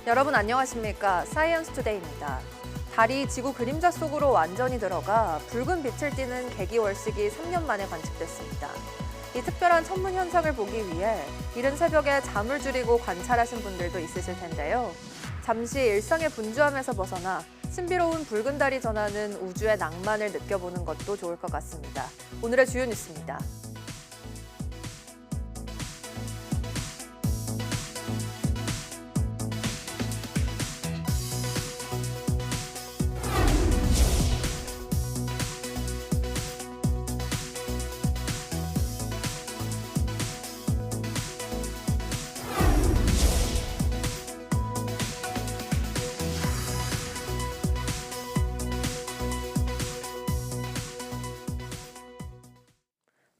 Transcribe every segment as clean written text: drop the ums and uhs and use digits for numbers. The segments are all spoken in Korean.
여러분 안녕하십니까? 사이언스 투데이입니다. 달이 지구 그림자 속으로 완전히 들어가 붉은 빛을 띠는 개기월식이 3년 만에 관측됐습니다. 이 특별한 천문 현상을 보기 위해 이른 새벽에 잠을 줄이고 관찰하신 분들도 있으실 텐데요. 잠시 일상의 분주함에서 벗어나 신비로운 붉은 달이 전하는 우주의 낭만을 느껴보는 것도 좋을 것 같습니다. 오늘의 주요 뉴스입니다.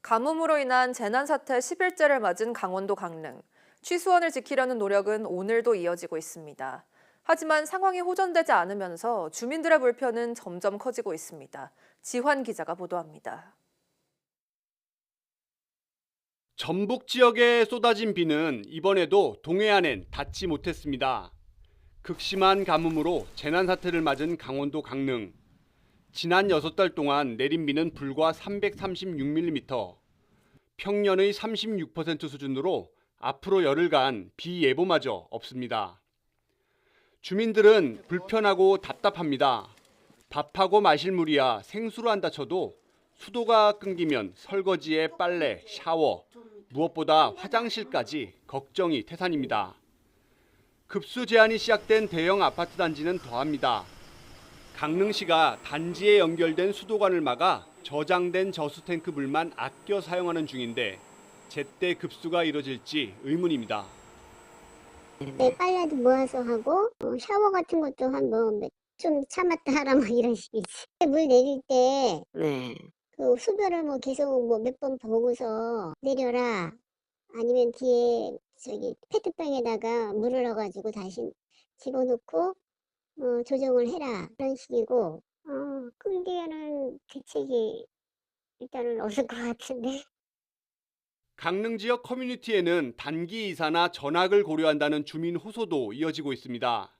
가뭄으로 인한 재난사태 10일째를 맞은 강원도 강릉. 취수원을 지키려는 노력은 오늘도 이어지고 있습니다. 하지만 상황이 호전되지 않으면서 주민들의 불편은 점점 커지고 있습니다. 지환 기자가 보도합니다. 전북 지역에 쏟아진 비는 이번에도 동해안엔 닿지 못했습니다. 극심한 가뭄으로 재난사태를 맞은 강원도 강릉. 지난 6달 동안 내린 비는 불과 336mm, 평년의 36% 수준으로 앞으로 열흘간 비 예보마저 없습니다. 주민들은 불편하고 답답합니다. 밥하고 마실 물이야 생수로 한다 쳐도 수도가 끊기면 설거지에 빨래, 샤워, 무엇보다 화장실까지 걱정이 태산입니다. 급수 제한이 시작된 대형 아파트 단지는 더합니다. 강릉시가 단지에 연결된 수도관을 막아 저장된 저수탱크 물만 아껴 사용하는 중인데 제때 급수가 이뤄질지 의문입니다. 빨래도 모아서 하고 샤워 같은 것도 한 좀 참았다 하라 이런 식이지. 물 내릴 때 그 수도를 계속 몇 번 보고서 내려라, 아니면 뒤에 페트병에다가 물을 넣어가지고 다시 집어넣고 조정을 해라, 그런 식이고 끈기에는 대책이 일단은 없을 것 같은데. 강릉 지역 커뮤니티에는 단기 이사나 전학을 고려한다는 주민 호소도 이어지고 있습니다.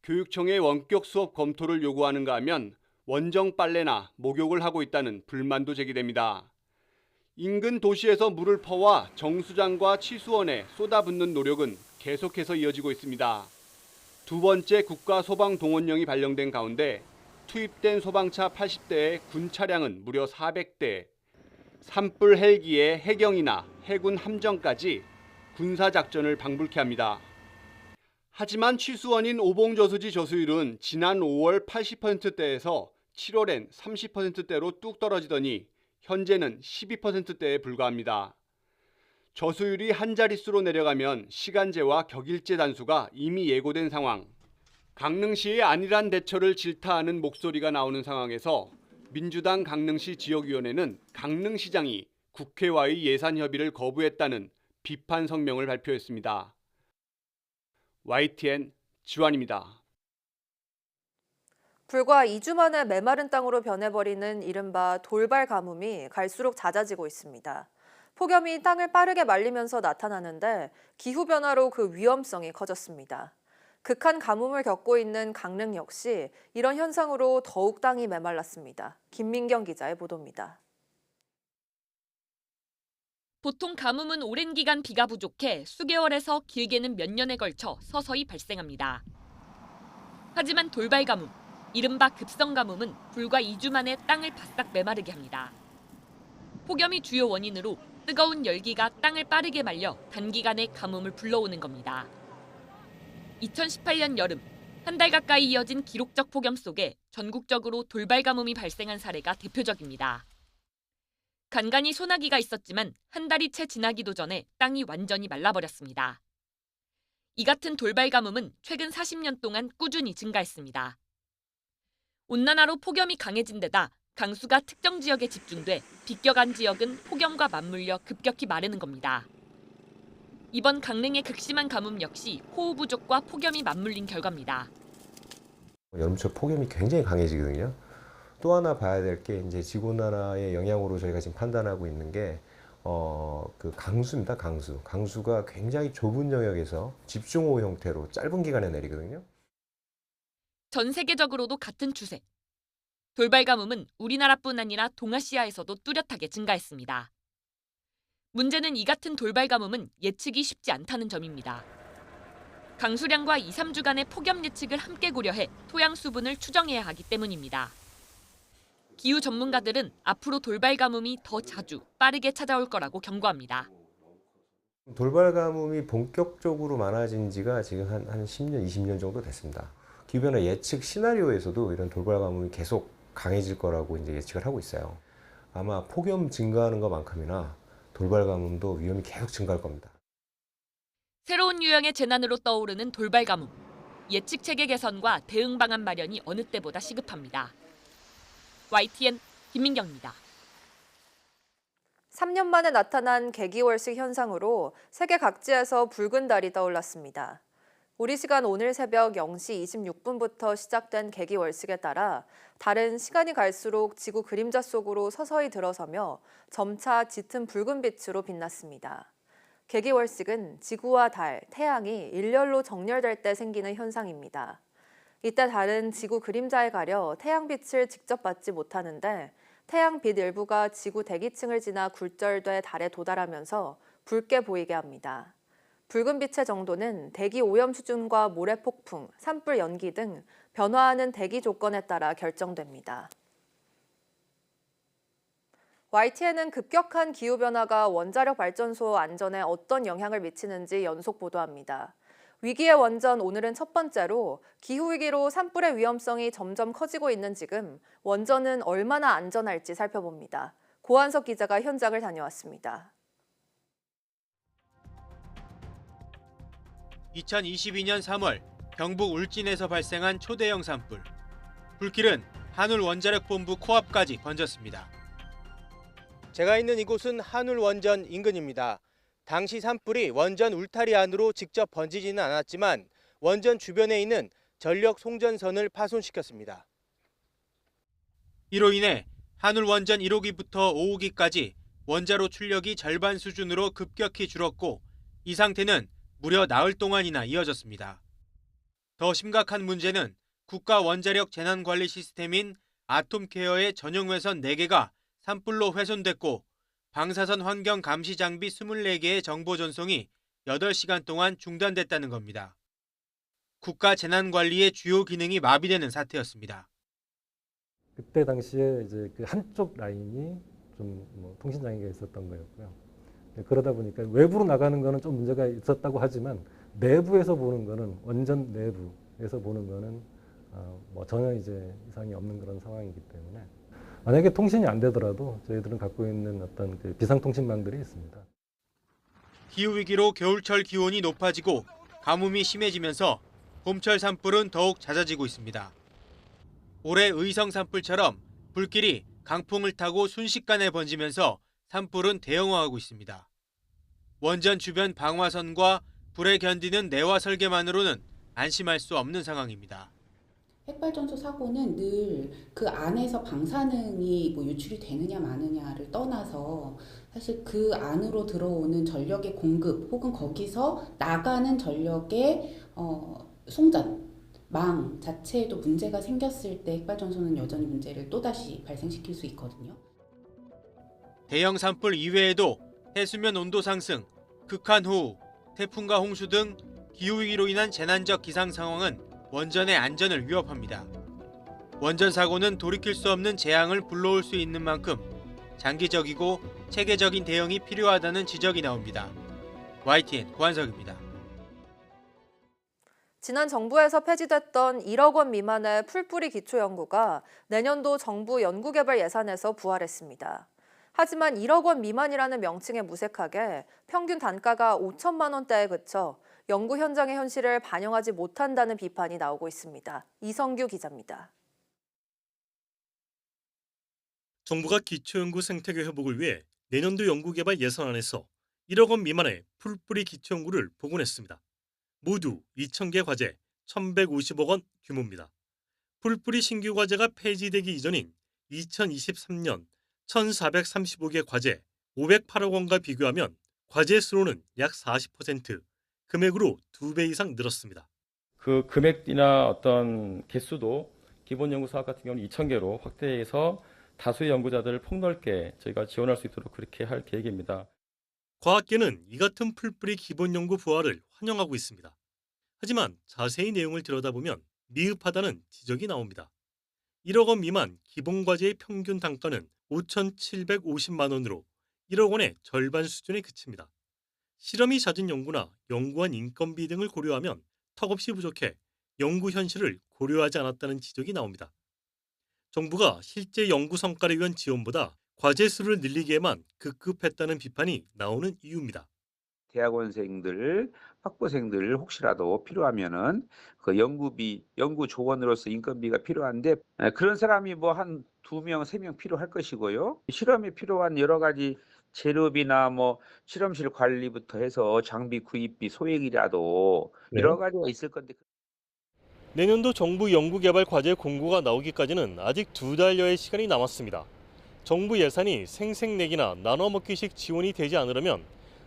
교육청의 원격 수업 검토를 요구하는가 하면 원정 빨래나 목욕을 하고 있다는 불만도 제기됩니다. 인근 도시에서 물을 퍼와 정수장과 취수원에 쏟아붓는 노력은 계속해서 이어지고 있습니다. 두 번째 국가소방동원령이 발령된 가운데 투입된 소방차 80대에 군 차량은 무려 400대, 산불 헬기에 해경이나 해군 함정까지 군사작전을 방불케 합니다. 하지만 취수원인 오봉저수지 저수율은 지난 5월 80%대에서 7월엔 30%대로 뚝 떨어지더니 현재는 12%대에 불과합니다. 저수율이 한 자릿수로 내려가면 시간제와 격일제 단수가 이미 예고된 상황. 강릉시의 안일한 대처를 질타하는 목소리가 나오는 상황에서 민주당 강릉시 지역위원회는 강릉시장이 국회와의 예산 협의를 거부했다는 비판 성명을 발표했습니다. YTN 지환입니다. 불과 2주 만에 메마른 땅으로 변해버리는 이른바 돌발 가뭄이 갈수록 잦아지고 있습니다. 폭염이 땅을 빠르게 말리면서 나타나는데 기후변화로 그 위험성이 커졌습니다. 극한 가뭄을 겪고 있는 강릉 역시 이런 현상으로 더욱 땅이 메말랐습니다. 김민경 기자의 보도입니다. 보통 가뭄은 오랜 기간 비가 부족해 수개월에서 길게는 몇 년에 걸쳐 서서히 발생합니다. 하지만 돌발 가뭄, 이른바 급성 가뭄은 불과 2주 만에 땅을 바싹 메마르게 합니다. 폭염이 주요 원인으로 뜨거운 열기가 땅을 빠르게 말려 단기간에 가뭄을 불러오는 겁니다. 2018년 여름, 한 달 가까이 이어진 기록적 폭염 속에 전국적으로 돌발 가뭄이 발생한 사례가 대표적입니다. 간간히 소나기가 있었지만 한 달이 채 지나기도 전에 땅이 완전히 말라버렸습니다. 이 같은 돌발 가뭄은 최근 40년 동안 꾸준히 증가했습니다. 온난화로 폭염이 강해진 데다 강수가 특정 지역에 집중돼 비껴간 지역은 폭염과 맞물려 급격히 마르는 겁니다. 이번 강릉의 극심한 가뭄 역시 호우 부족과 폭염이 맞물린 결과입니다. 여름철 폭염이 굉장히 강해지거든요. 또 하나 봐야 될 게 이제 지구온난화의 영향으로 저희가 지금 판단하고 있는 게 그 강수입니다. 강수가 굉장히 좁은 영역에서 집중호우 형태로 짧은 기간에 내리거든요. 전 세계적으로도 같은 추세. 돌발 가뭄은 우리나라뿐 아니라 동아시아에서도 뚜렷하게 증가했습니다. 문제는 이 같은 돌발 가뭄은 예측이 쉽지 않다는 점입니다. 강수량과 2, 3주간의 폭염 예측을 함께 고려해 토양 수분을 추정해야 하기 때문입니다. 기후 전문가들은 앞으로 돌발 가뭄이 더 자주, 빠르게 찾아올 거라고 경고합니다. 돌발 가뭄이 본격적으로 많아진 지가 지금 한 10년, 20년 정도 됐습니다. 기후변화 예측 시나리오에서도 이런 돌발 가뭄이 계속 강해질 거라고 이제 예측을 하고 있어요. 아마 폭염 증가하는 것만큼이나 돌발 가뭄도 위험이 계속 증가할 겁니다. 새로운 유형의 재난으로 떠오르는 돌발 가뭄. 예측 체계 개선과 대응 방안 마련이 어느 때보다 시급합니다. YTN 김민경입니다. 3년 만에 나타난 개기월식 현상으로 세계 각지에서 붉은 달이 떠올랐습니다. 우리 시간 오늘 새벽 0시 26분부터 시작된 개기월식에 따라 달은 시간이 갈수록 지구 그림자 속으로 서서히 들어서며 점차 짙은 붉은 빛으로 빛났습니다. 개기월식은 지구와 달, 태양이 일렬로 정렬될 때 생기는 현상입니다. 이때 달은 지구 그림자에 가려 태양빛을 직접 받지 못하는데 태양빛 일부가 지구 대기층을 지나 굴절돼 달에 도달하면서 붉게 보이게 합니다. 붉은 빛의 정도는 대기 오염 수준과 모래 폭풍, 산불 연기 등 변화하는 대기 조건에 따라 결정됩니다. YTN은 급격한 기후변화가 원자력 발전소 안전에 어떤 영향을 미치는지 연속 보도합니다. 위기의 원전 오늘은 첫 번째로 기후위기로 산불의 위험성이 점점 커지고 있는 지금 원전은 얼마나 안전할지 살펴봅니다. 고한석 기자가 현장을 다녀왔습니다. 2022년 3월 경북 울진에서 발생한 초대형 산불. 불길은 한울 원자력 본부 코앞까지 번졌습니다. 제가 있는 이곳은 한울 원전 인근입니다. 당시 산불이 원전 울타리 안으로 직접 번지지는 않았지만 원전 주변에 있는 전력 송전선을 파손시켰습니다. 이로 인해 한울 원전 1호기부터 5호기까지 원자로 출력이 절반 수준으로 급격히 줄었고 이 상태는 무려 나흘 동안이나 이어졌습니다. 더 심각한 문제는 국가 원자력 재난관리 시스템인 아톰케어의 전용 회선 4개가 산불로 훼손됐고 방사선 환경 감시 장비 24개의 정보 전송이 8시간 동안 중단됐다는 겁니다. 국가 재난관리의 주요 기능이 마비되는 사태였습니다. 그때 당시에 이제 그 한쪽 라인이 좀 통신 장애가 있었던 거였고요. 그러다 보니까 외부로 나가는 거는 좀 문제가 있었다고 하지만 내부에서 보는 거는 원전 내부에서 보는 거는 전혀 이제 이상이 없는 그런 상황이기 때문에 만약에 통신이 안 되더라도 저희들은 갖고 있는 어떤 그 비상통신망들이 있습니다. 기후위기로 겨울철 기온이 높아지고 가뭄이 심해지면서 봄철 산불은 더욱 잦아지고 있습니다. 올해 의성 산불처럼 불길이 강풍을 타고 순식간에 번지면서 산불은 대형화하고 있습니다. 원전 주변 방화선과 불에 견디는 내화 설계만으로는 안심할 수 없는 상황입니다. 핵발전소 사고는 늘 그 안에서 방사능이 유출이 되느냐 마느냐를 떠나서 사실 그 안으로 들어오는 전력의 공급 혹은 거기서 나가는 전력의 송전망 자체에도 문제가 생겼을 때 핵발전소는 여전히 문제를 또다시 발생시킬 수 있거든요. 대형 산불 이외에도 해수면 온도 상승, 극한호우, 태풍과 홍수 등 기후위기로 인한 재난적 기상 상황은 원전의 안전을 위협합니다. 원전 사고는 돌이킬 수 없는 재앙을 불러올 수 있는 만큼 장기적이고 체계적인 대응이 필요하다는 지적이 나옵니다. YTN 고한석입니다. 지난 정부에서 폐지됐던 1억 원 미만의 풀뿌리 기초연구가 내년도 정부 연구개발 예산에서 부활했습니다. 하지만 1억 원 미만이라는 명칭에 무색하게 평균 단가가 5천만 원대에 그쳐 연구 현장의 현실을 반영하지 못한다는 비판이 나오고 있습니다. 이성규 기자입니다. 정부가 기초연구 생태계 회복을 위해 내년도 연구개발 예산안에서 1억 원 미만의 풀뿌리 기초연구를 복원했습니다. 모두 2,000개 과제, 1,150억 원 규모입니다. 풀뿌리 신규 과제가 폐지되기 이전인 2023년 1,435개 과제, 508억 원과 비교하면 과제 수로는 약 40%, 금액으로 2배 이상 늘었습니다. 그 금액이나 어떤 개수도 기본 연구 사업 같은 경우는 2,000개로 확대해서 다수의 연구자들을 폭넓게 저희가 지원할 수 있도록 그렇게 할 계획입니다. 과학계는 이 같은 풀뿌리 기본 연구 부활을 환영하고 있습니다. 하지만 자세히 내용을 들여다보면 미흡하다는 지적이 나옵니다. 1억 원 미만 기본 과제의 평균 단가는 5,750만 원으로 1억 원의 절반 수준에 그칩니다. 실험이 잦은 연구나 연구원 인건비 등을 고려하면 턱없이 부족해 연구 현실을 고려하지 않았다는 지적이 나옵니다. 정부가 실제 연구 성과를 위한 지원보다 과제 수를 늘리기에만 급급했다는 비판이 나오는 이유입니다. 대학원생들, 학부생들 혹시라도 필요하면은 그 연구비, 연구 조원으로서 인건비가 필요한데 그런 사람이 뭐 한 2명, 3명 필요할 것이고요. 실험에 필요한 여러 가지 재료비나 뭐 실험실 관리부터 해서 장비 구입비 소액이라도 여러 가지가 있을 건데. 내년도 정부 연구개발 과제 공고가 나오기까지는 아직 2달여의 시간이 남았습니다. 정부 예산이 생색내기나 나눠먹기식 지원이 되지 않으려면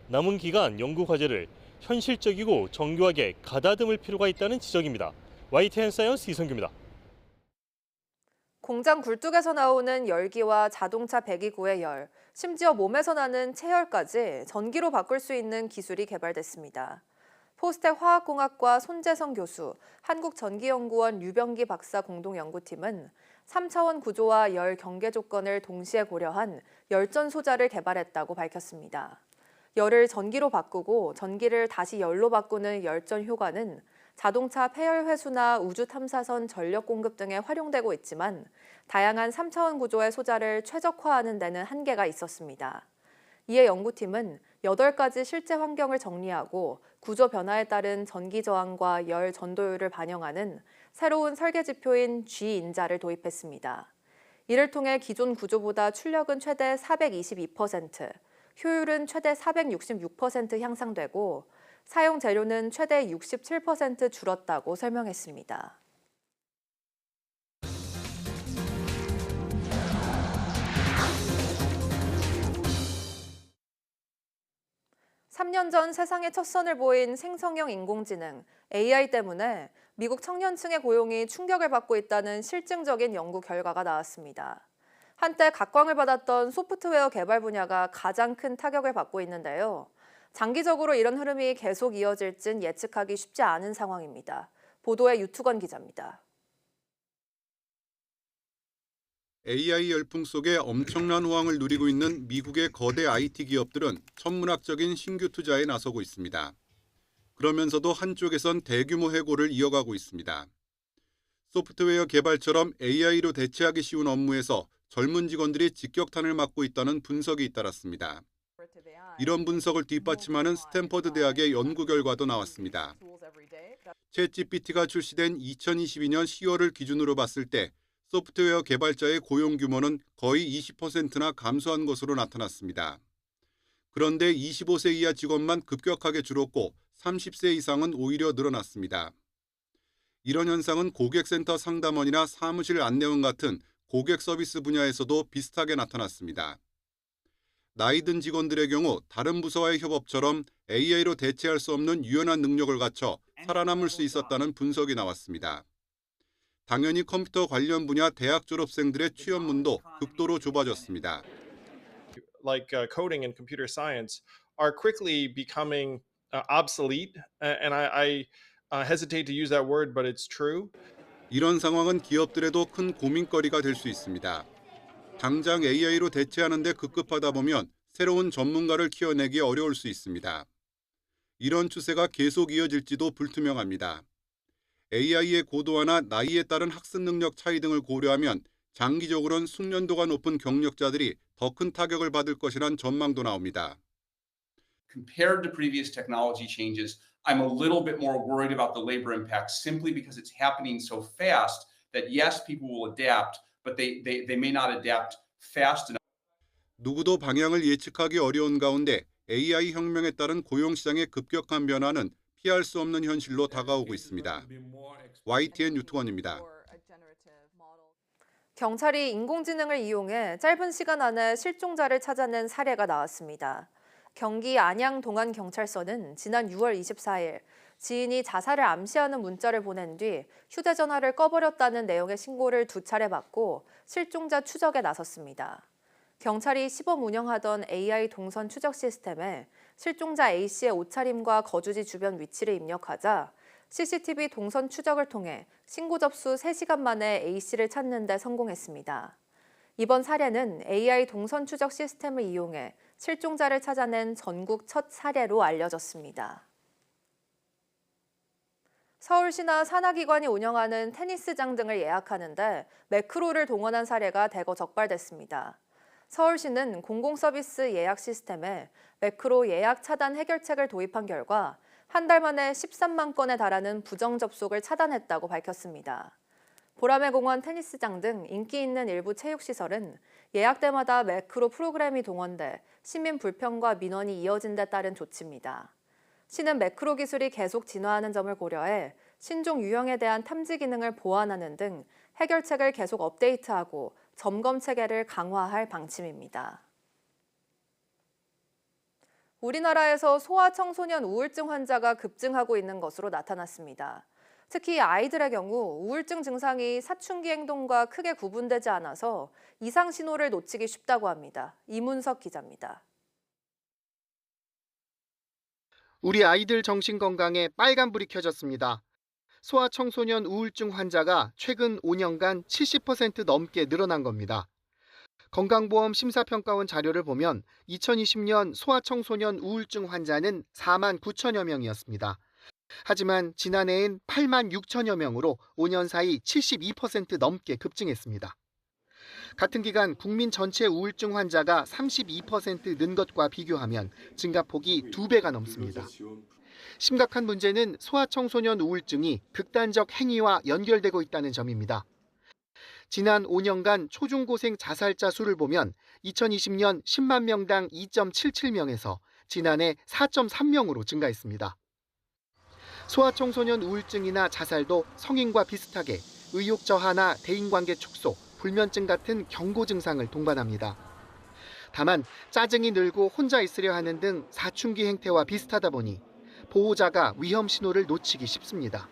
남은 기간 연구 과제를 현실적이고 정교하게 가다듬을 필요가 있다는 지적입니다. YTN 사이언스 이성규입니다. 공장 굴뚝에서 나오는 열기와 자동차 배기구의 열, 심지어 몸에서 나는 체열까지 전기로 바꿀 수 있는 기술이 개발됐습니다. 포스텍 화학공학과 손재성 교수, 한국전기연구원 류병기 박사 공동연구팀은 3차원 구조와 열 경계 조건을 동시에 고려한 열전 소자를 개발했다고 밝혔습니다. 열을 전기로 바꾸고 전기를 다시 열로 바꾸는 열전 효과는 자동차 폐열 회수나 우주 탐사선 전력 공급 등에 활용되고 있지만 다양한 3차원 구조의 소자를 최적화하는 데는 한계가 있었습니다. 이에 연구팀은 8가지 실제 환경을 정리하고 구조 변화에 따른 전기 저항과 열 전도율을 반영하는 새로운 설계 지표인 G인자를 도입했습니다. 이를 통해 기존 구조보다 출력은 최대 422%, 효율은 최대 466% 향상되고 사용 재료는 최대 67% 줄었다고 설명했습니다. 3년 전 세상에 첫 선을 보인 생성형 인공지능 AI 때문에 미국 청년층의 고용이 충격을 받고 있다는 실증적인 연구 결과가 나왔습니다. 한때 각광을 받았던 소프트웨어 개발 분야가 가장 큰 타격을 받고 있는데요. 장기적으로 이런 흐름이 계속 이어질진 예측하기 쉽지 않은 상황입니다. 보도에 유투건 기자입니다. AI 열풍 속에 엄청난 호황을 누리고 있는 미국의 거대 IT 기업들은 천문학적인 신규 투자에 나서고 있습니다. 그러면서도 한쪽에선 대규모 해고를 이어가고 있습니다. 소프트웨어 개발처럼 AI로 대체하기 쉬운 업무에서 젊은 직원들이 직격탄을 맞고 있다는 분석이 잇따랐습니다. 이런 분석을 뒷받침하는 스탠퍼드 대학의 연구 결과도 나왔습니다. 챗GPT가 출시된 2022년 10월을 기준으로 봤을 때 소프트웨어 개발자의 고용 규모는 거의 20%나 감소한 것으로 나타났습니다. 그런데 25세 이하 직원만 급격하게 줄었고 30세 이상은 오히려 늘어났습니다. 이런 현상은 고객센터 상담원이나 사무실 안내원 같은 고객 서비스 분야에서도 비슷하게 나타났습니다. 나이 든 직원들의 경우 다른 부서와의 협업처럼 AI로 대체할 수 없는 유연한 능력을 갖춰 살아남을 수 있었다는 분석이 나왔습니다. 당연히 컴퓨터 관련 분야 대학 졸업생들의 취업문도 극도로 좁아졌습니다. Like coding and computer science are quickly becoming obsolete, and I hesitate to use that word, but it's true. 이런 상황은 기업들에도 큰 고민거리가 될 수 있습니다. 당장 AI로 대체하는 데 급급하다 보면 새로운 전문가를 키워내기 어려울 수 있습니다. 이런 추세가 계속 이어질지도 불투명합니다. AI의 고도화나 나이에 따른 학습 능력 차이 등을 고려하면 장기적으로는 숙련도가 높은 경력자들이 더 큰 타격을 받을 것이란 전망도 나옵니다. Compared to previous technology changes, I'm a little bit more worried about the labor impact simply because it's happening so fast that yes, people will adapt, but they may not adapt fast enough. 누구도 방향을 예측하기 어려운 가운데 AI 혁명에 따른 고용시장의 급격한 변화는 피할 수 없는 현실로 다가오고 있습니다. YTN 유튜원입니다. 경찰이 인공지능을 이용해 짧은 시간 안에 실종자를 찾아낸 사례가 나왔습니다. 경기 안양 동안경찰서는 지난 6월 24일 지인이 자살을 암시하는 문자를 보낸 뒤 휴대전화를 꺼버렸다는 내용의 신고를 2차례 받고 실종자 추적에 나섰습니다. 경찰이 시범 운영하던 AI 동선 추적 시스템에 실종자 A씨의 옷차림과 거주지 주변 위치를 입력하자 CCTV 동선 추적을 통해 신고 접수 3시간 만에 A씨를 찾는 데 성공했습니다. 이번 사례는 AI 동선 추적 시스템을 이용해 실종자를 찾아낸 전국 첫 사례로 알려졌습니다. 서울시나 산하기관이 운영하는 테니스장 등을 예약하는데 매크로를 동원한 사례가 대거 적발됐습니다. 서울시는 공공서비스 예약 시스템에 매크로 예약 차단 해결책을 도입한 결과 한 달 만에 13만 건에 달하는 부정 접속을 차단했다고 밝혔습니다. 보라매 공원 테니스장 등 인기 있는 일부 체육시설은 예약 때마다 매크로 프로그램이 동원돼 시민 불평과 민원이 이어진 데 따른 조치입니다. 시는 매크로 기술이 계속 진화하는 점을 고려해 신종 유형에 대한 탐지 기능을 보완하는 등 해결책을 계속 업데이트하고 점검 체계를 강화할 방침입니다. 우리나라에서 소아청소년 우울증 환자가 급증하고 있는 것으로 나타났습니다. 특히 아이들의 경우 우울증 증상이 사춘기 행동과 크게 구분되지 않아서 이상 신호를 놓치기 쉽다고 합니다. 이문석 기자입니다. 우리 아이들 정신건강에 빨간불이 켜졌습니다. 소아청소년 우울증 환자가 최근 5년간 70% 넘게 늘어난 겁니다. 건강보험 심사평가원 자료를 보면 2020년 소아청소년 우울증 환자는 4만 9천여 명이었습니다. 하지만 지난해엔 8만 6천여 명으로 5년 사이 72% 넘게 급증했습니다. 같은 기간 국민 전체 우울증 환자가 32% 는 것과 비교하면 증가폭이 2배가 넘습니다. 심각한 문제는 소아청소년 우울증이 극단적 행위와 연결되고 있다는 점입니다. 지난 5년간 초중고생 자살자 수를 보면 2020년 10만 명당 2.77명에서 지난해 4.3명으로 증가했습니다. 소아청소년 우울증이나 자살도 성인과 비슷하게 의욕 저하나 대인관계 축소, 불면증 같은 경고 증상을 동반합니다. 다만 짜증이 늘고 혼자 있으려 하는 등 사춘기 행태와 비슷하다 보니 보호자가 위험 신호를 놓치기 쉽습니다.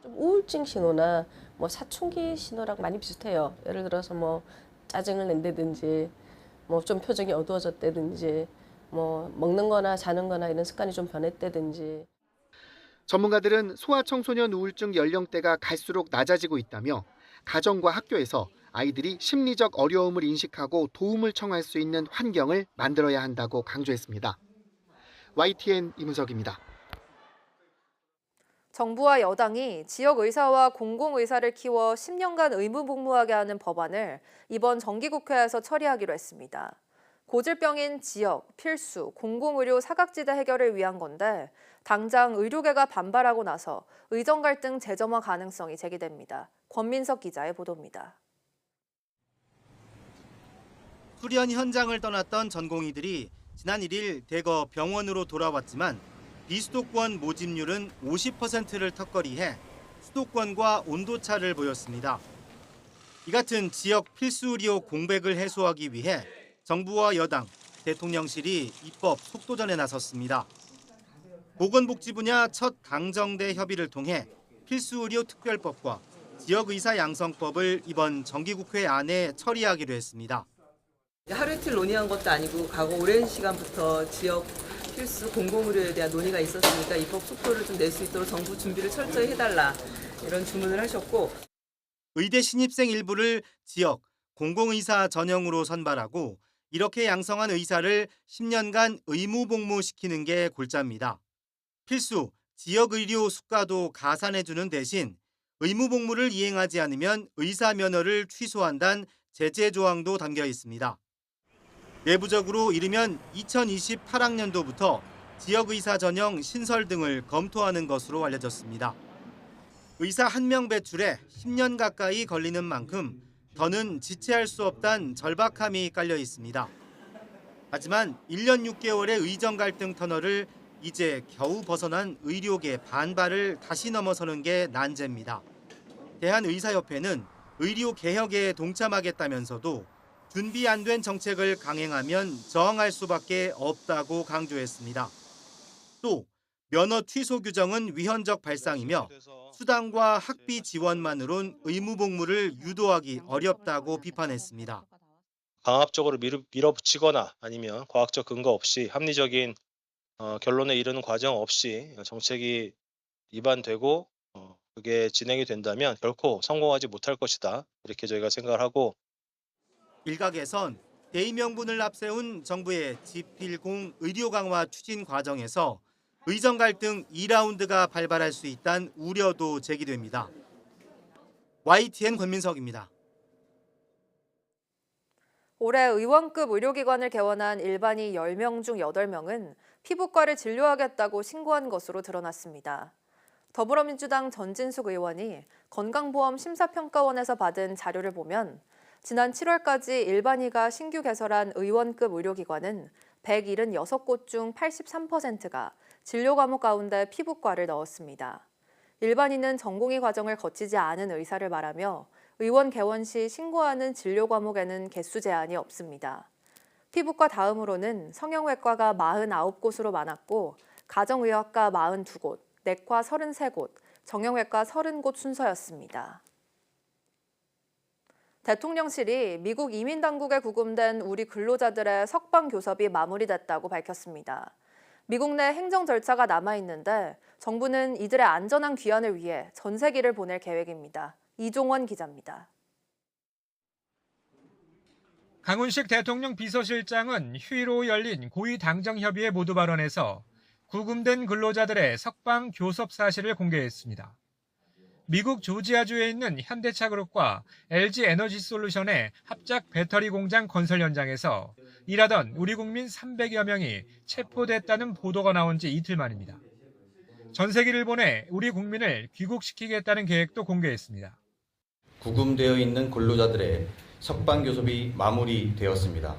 좀 우울증 신호나 사춘기 신호랑 많이 비슷해요. 예를 들어서 짜증을 낸다든지 좀 표정이 어두워졌다든지 먹는 거나 자는 거나 이런 습관이 좀 변했다든지. 전문가들은 소아청소년 우울증 연령대가 갈수록 낮아지고 있다며 가정과 학교에서 아이들이 심리적 어려움을 인식하고 도움을 청할 수 있는 환경을 만들어야 한다고 강조했습니다. YTN 이문석입니다. 정부와 여당이 지역의사와 공공의사를 키워 10년간 의무복무하게 하는 법안을 이번 정기국회에서 처리하기로 했습니다. 고질병인 지역, 필수, 공공의료 사각지대 해결을 위한 건데 당장 의료계가 반발하고 나서 의정 갈등 재점화 가능성이 제기됩니다. 권민석 기자의 보도입니다. 수련 현장을 떠났던 전공의들이 지난 1일 대거 병원으로 돌아왔지만 비수도권 모집률은 50%를 턱걸이해 수도권과 온도차를 보였습니다. 이 같은 지역 필수 의료 공백을 해소하기 위해 정부와 여당, 대통령실이 입법 속도전에 나섰습니다. 보건복지 분야 첫 당정대 협의를 통해 필수 의료 특별법과 지역의사 양성법을 이번 정기국회 안에 처리하기로 했습니다. 하루 이틀 논의한 것도 아니고 과거 오랜 시간부터 지역 필수 공공의료에 대한 논의가 있었으니까 입법 속도를 좀 낼 수 있도록 정부 준비를 철저히 해달라 이런 주문을 하셨고, 의대 신입생 일부를 지역 공공의사 전형으로 선발하고 이렇게 양성한 의사를 10년간 의무복무시키는 게 골자입니다. 필수 지역의료 수가도 가산해주는 대신 의무복무를 이행하지 않으면 의사 면허를 취소한다는 제재 조항도 담겨 있습니다. 내부적으로 이르면 2028학년도부터 지역의사 전형 신설 등을 검토하는 것으로 알려졌습니다. 의사 1명 배출에 10년 가까이 걸리는 만큼 더는 지체할 수 없다는 절박함이 깔려 있습니다. 하지만 1년 6개월의 의정 갈등 터널을 이제 겨우 벗어난 의료계 반발을 다시 넘어서는 게 난제입니다. 대한의사협회는 의료 개혁에 동참하겠다면서도 준비 안 된 정책을 강행하면 저항할 수밖에 없다고 강조했습니다. 또 면허 취소 규정은 위헌적 발상이며 수당과 학비 지원만으론 의무 복무를 유도하기 어렵다고 비판했습니다. 강압적으로 밀어붙이거나 아니면 과학적 근거 없이 합리적인 결론에 이르는 과정 없이 정책이 입안되고 그게 진행이 된다면 결코 성공하지 못할 것이다. 이렇게 저희가 생각을 하고 일각에선 대의명분을 앞세운 정부의 G80 의료 강화 추진 과정에서 의정 갈등 2라운드가 발발할 수 있다는 우려도 제기됩니다. YTN 권민석입니다. 올해 의원급 의료기관을 개원한 일반의 10명 중 8명은 피부과를 진료하겠다고 신고한 것으로 드러났습니다. 더불어민주당 전진숙 의원이 건강보험심사평가원에서 받은 자료를 보면 지난 7월까지 일반의가 신규 개설한 의원급 의료기관은 176곳 중 83%가 진료 과목 가운데 피부과를 넣었습니다. 일반의는 전공의 과정을 거치지 않은 의사를 말하며 의원 개원 시 신고하는 진료 과목에는 개수 제한이 없습니다. 피부과 다음으로는 성형외과가 49곳으로 많았고 가정의학과 42곳, 내과 33곳, 정형외과 30곳 순서였습니다. 대통령실이 미국 이민당국에 구금된 우리 근로자들의 석방 교섭이 마무리됐다고 밝혔습니다. 미국 내 행정 절차가 남아있는데 정부는 이들의 안전한 귀환을 위해 전세기를 보낼 계획입니다. 이종원 기자입니다. 강훈식 대통령 비서실장은 휴일 오후 열린 고위 당정협의회 모두 발언에서 구금된 근로자들의 석방 교섭 사실을 공개했습니다. 미국 조지아주에 있는 현대차그룹과 LG에너지솔루션의 합작 배터리 공장 건설 현장에서 일하던 우리 국민 300여 명이 체포됐다는 보도가 나온 지 이틀 만입니다. 전세기를 보내 우리 국민을 귀국시키겠다는 계획도 공개했습니다. 구금되어 있는 근로자들의 석방 교섭이 마무리되었습니다.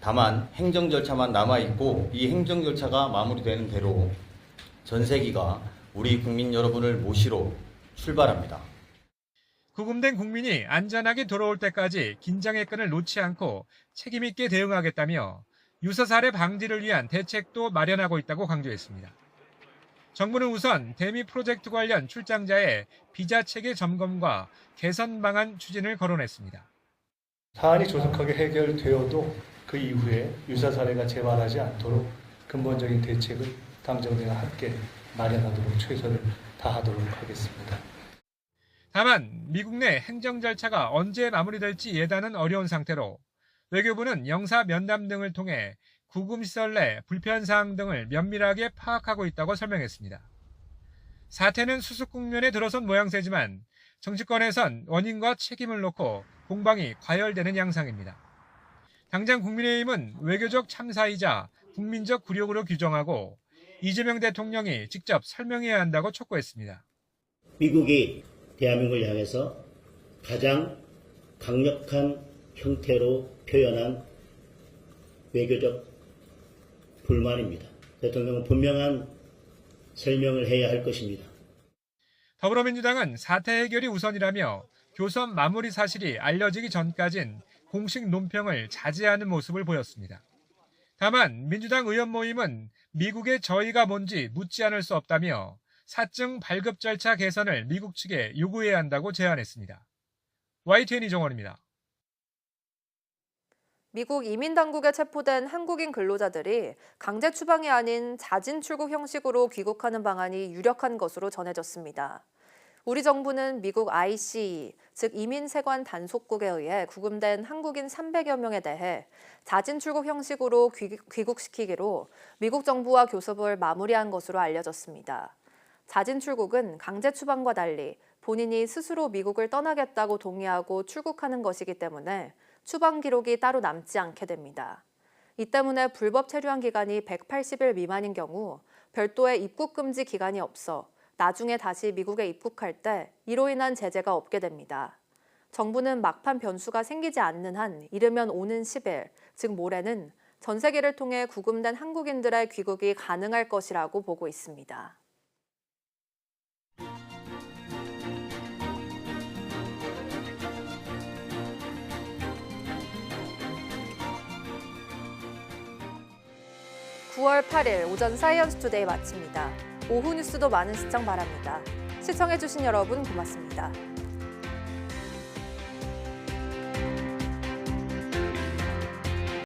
다만 행정 절차만 남아있고 이 행정 절차가 마무리되는 대로 전세기가 우리 국민 여러분을 모시러 출발합니다. 구금된 국민이 안전하게 돌아올 때까지 긴장의 끈을 놓지 않고 책임 있게 대응하겠다며 유사 사례 방지를 위한 대책도 마련하고 있다고 강조했습니다. 정부는 우선 대미 프로젝트 관련 출장자의 비자 체계 점검과 개선 방안 추진을 거론했습니다. 사안이 조속하게 해결되어도 그 이후에 유사 사례가 재발하지 않도록 근본적인 대책을 당정대와 함께 마련하도록 최선을 다하도록 하겠습니다. 다만 미국 내 행정 절차가 언제 마무리될지 예단은 어려운 상태로 외교부는 영사 면담 등을 통해 구금시설 내 불편사항 등을 면밀하게 파악하고 있다고 설명했습니다. 사태는 수습 국면에 들어선 모양새지만 정치권에선 원인과 책임을 놓고 공방이 과열되는 양상입니다. 당장 국민의힘은 외교적 참사이자 국민적 굴욕으로 규정하고 이재명 대통령이 직접 설명해야 한다고 촉구했습니다. 미국이 대한민국을 향해서 가장 강력한 형태로 표현한 외교적 불만입니다. 대통령은 분명한 설명을 해야 할 것입니다. 더불어민주당은 사태 해결이 우선이라며 교섭 마무리 사실이 알려지기 전까진 공식 논평을 자제하는 모습을 보였습니다. 다만 민주당 의원 모임은 미국의 저의가 뭔지 묻지 않을 수 없다며 사증 발급 절차 개선을 미국 측에 요구해야 한다고 제안했습니다. YTN 이정원입니다. 미국 이민당국에 체포된 한국인 근로자들이 강제 추방이 아닌 자진 출국 형식으로 귀국하는 방안이 유력한 것으로 전해졌습니다. 우리 정부는 미국 ICE, 즉 이민세관 단속국에 의해 구금된 한국인 300여 명에 대해 자진 출국 형식으로 귀국시키기로 미국 정부와 교섭을 마무리한 것으로 알려졌습니다. 자진 출국은 강제 추방과 달리 본인이 스스로 미국을 떠나겠다고 동의하고 출국하는 것이기 때문에 추방 기록이 따로 남지 않게 됩니다. 이 때문에 불법 체류한 기간이 180일 미만인 경우 별도의 입국 금지 기간이 없어 나중에 다시 미국에 입국할 때 이로 인한 제재가 없게 됩니다. 정부는 막판 변수가 생기지 않는 한 이르면 오는 10일, 즉 모레는 전 세계를 통해 구금된 한국인들의 귀국이 가능할 것이라고 보고 있습니다. (9월 8일) 오전 사이언스 투데이 마칩니다. 오후 뉴스도 많은 시청 바랍니다. 시청해주신 여러분 고맙습니다.